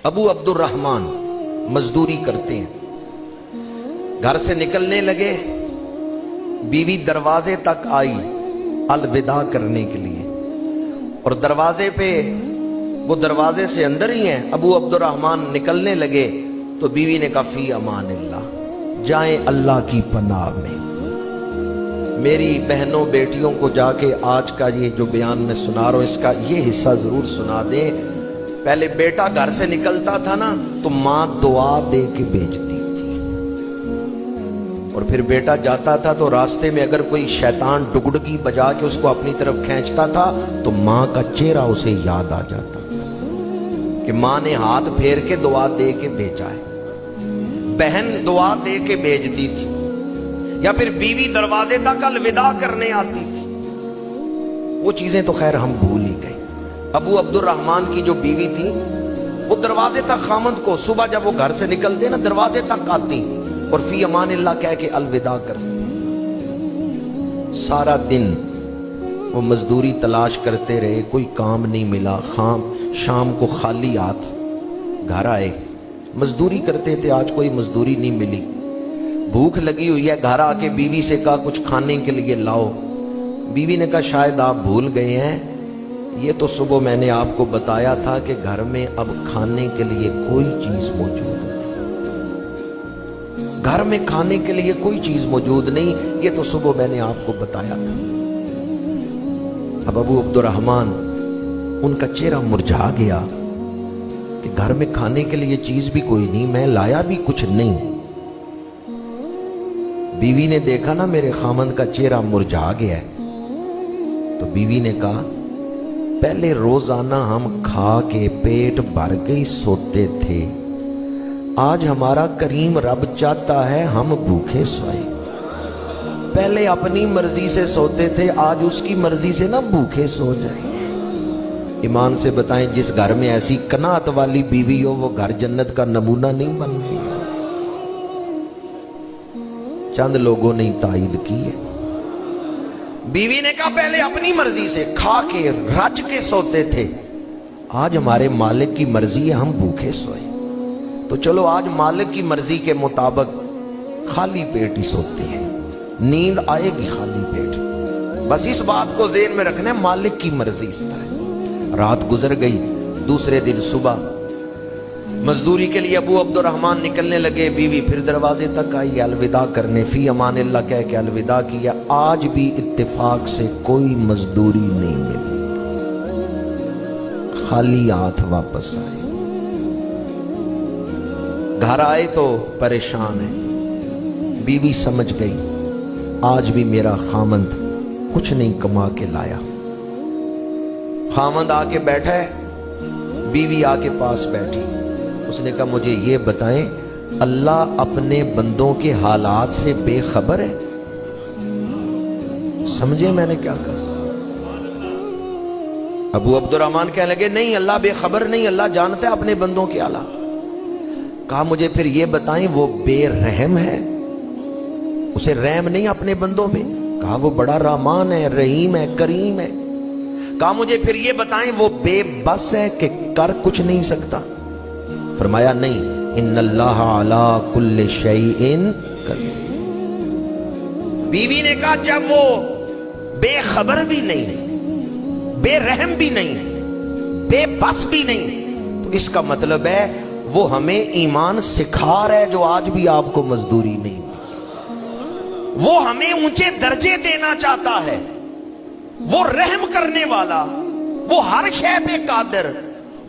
ابو عبد الرحمن مزدوری کرتے ہیں، گھر سے نکلنے لگے، بیوی دروازے تک آئی الوداع کرنے کے لیے، اور دروازے پہ وہ دروازے سے اندر ہی ہیں، ابو عبد الرحمن نکلنے لگے تو بیوی نے کہا فی امان اللہ، جائیں اللہ کی پناہ میں۔ میری بہنوں بیٹیوں کو جا کے آج کا یہ جو بیان میں سنا رہا ہوں اس کا یہ حصہ ضرور سنا دیں۔ پہلے بیٹا گھر سے نکلتا تھا نا تو ماں دعا دے کے بھیجتی تھی، اور پھر بیٹا جاتا تھا تو راستے میں اگر کوئی شیطان ڈگڈگی بجا کے اس کو اپنی طرف کھینچتا تھا تو ماں کا چہرہ اسے یاد آ جاتا کہ ماں نے ہاتھ پھیر کے دعا دے کے بھیجا ہے۔ بہن دعا دے کے بھیجتی تھی، یا پھر بیوی دروازے تک الوداع کرنے آتی تھی۔ وہ چیزیں تو خیر ہم بھول ہی گئے۔ ابو عبد الرحمن کی جو بیوی تھی وہ دروازے تک خامند کو صبح جب وہ گھر سے نکلتے نا دروازے تک آتی اور فی امان اللہ کہہ کے الوداع کرتی۔ سارا دن وہ مزدوری تلاش کرتے رہے، کوئی کام نہیں ملا، شام کو خالی ہاتھ گھر آئے، مزدوری کرتے تھے، آج کوئی مزدوری نہیں ملی، بھوک لگی ہوئی ہے، گھر آ کے بیوی سے کہا کچھ کھانے کے لیے لاؤ۔ بیوی نے کہا شاید آپ بھول گئے ہیں، یہ تو صبح میں نے آپ کو بتایا تھا کہ گھر میں اب کھانے کے لیے کوئی چیز موجود نہیں، گھر میں کھانے کے لیے کوئی چیز موجود نہیں، یہ تو صبح میں نے آپ کو بتایا تھا۔ اب ابو عبد الرحمن ان کا چہرہ مرجھا گیا کہ گھر میں کھانے کے لیے چیز بھی کوئی نہیں، میں لایا بھی کچھ نہیں۔ بیوی نے دیکھا نا میرے خامند کا چہرہ مرجھا گیا ہے، تو بیوی نے کہا پہلے روزانہ ہم کھا کے پیٹ بھر کے ہی سوتے تھے، آج ہمارا کریم رب چاہتا ہے ہم بھوکے سوئیں۔ پہلے اپنی مرضی سے سوتے تھے، آج اس کی مرضی سے نہ بھوکے سو جائیں۔ ایمان سے بتائیں جس گھر میں ایسی قناعت والی بیوی ہو وہ گھر جنت کا نمونہ نہیں بن گیا؟ چند لوگوں نے تائید کی ہے۔ بیوی نے کہا پہلے اپنی مرضی سے کھا کے رج کے سوتے تھے، آج ہمارے مالک کی مرضی ہے ہم بھوکے سوئے، تو چلو آج مالک کی مرضی کے مطابق خالی پیٹ ہی سوتے ہیں، نیند آئے گی خالی پیٹ، بس اس بات کو ذہن میں رکھنا ہے مالک کی مرضی اس طرح۔ رات گزر گئی، دوسرے دن صبح مزدوری کے لیے ابو عبد الرحمن نکلنے لگے، بیوی پھر دروازے تک آئی الوداع کرنے، فی امان اللہ کہہ کے الوداع کیا۔ آج بھی اتفاق سے کوئی مزدوری نہیں ملی، خالی ہاتھ واپس آئے۔ گھر آئے تو پریشان ہے، بیوی سمجھ گئی آج بھی میرا خامند کچھ نہیں کما کے لایا۔ خامند آ کے بیٹھا ہے، بیوی آ کے پاس بیٹھی، اس نے کہا مجھے یہ بتائیں اللہ اپنے بندوں کے حالات سے بے خبر ہے؟ سمجھے میں نے کیا کہا؟ ابو عبد الرحمن کہنے لگے نہیں اللہ بے خبر نہیں، اللہ جانتا ہے اپنے بندوں کے حالات۔ کہا مجھے پھر یہ بتائیں وہ بے رحم ہے، اسے رحم نہیں اپنے بندوں میں؟ کہا وہ بڑا رحمان ہے، رحیم ہے، کریم ہے۔ کہا مجھے پھر یہ بتائیں وہ بے بس ہے کہ کر کچھ نہیں سکتا؟ فرمایا نہیں، ان اللہ علی کل شیء قدیر۔ بیوی نے کہا جب وہ بے خبر بھی نہیں، بے رحم بھی نہیں، بے بس بھی نہیں، تو اس کا مطلب ہے وہ ہمیں ایمان سکھا رہا ہے جو آج بھی آپ کو مزدوری نہیں دی، وہ ہمیں اونچے درجے دینا چاہتا ہے، وہ رحم کرنے والا، وہ ہر شے پہ قادر،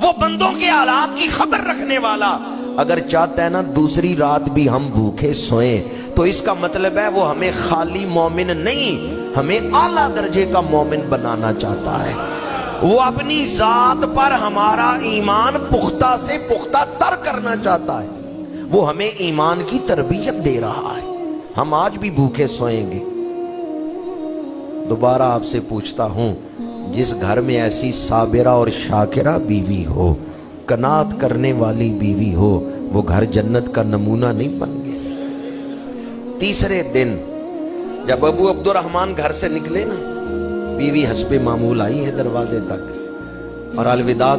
وہ بندوں کے حالات کی خبر رکھنے والا اگر چاہتا ہے نا دوسری رات بھی ہم بھوکے سوئیں، تو اس کا مطلب ہے وہ ہمیں خالی مومن نہیں، ہمیں اعلیٰ درجے کا مومن بنانا چاہتا ہے۔ وہ اپنی ذات پر ہمارا ایمان پختہ سے پختہ تر کرنا چاہتا ہے، وہ ہمیں ایمان کی تربیت دے رہا ہے۔ ہم آج بھی بھوکے سوئیں گے۔ دوبارہ آپ سے پوچھتا ہوں، جس گھر میں ایسی صابرہ اور شاکرہ بیوی ہو، قناعت کرنے والی بیوی ہو، وہ گھر جنت کا نمونہ نہیں بن گیا۔ تیسرے دن جب ابو عبد الرحمن گھر سے نکلے نا، بیوی حسب معمول آئی ہے دروازے تک، اور الوداع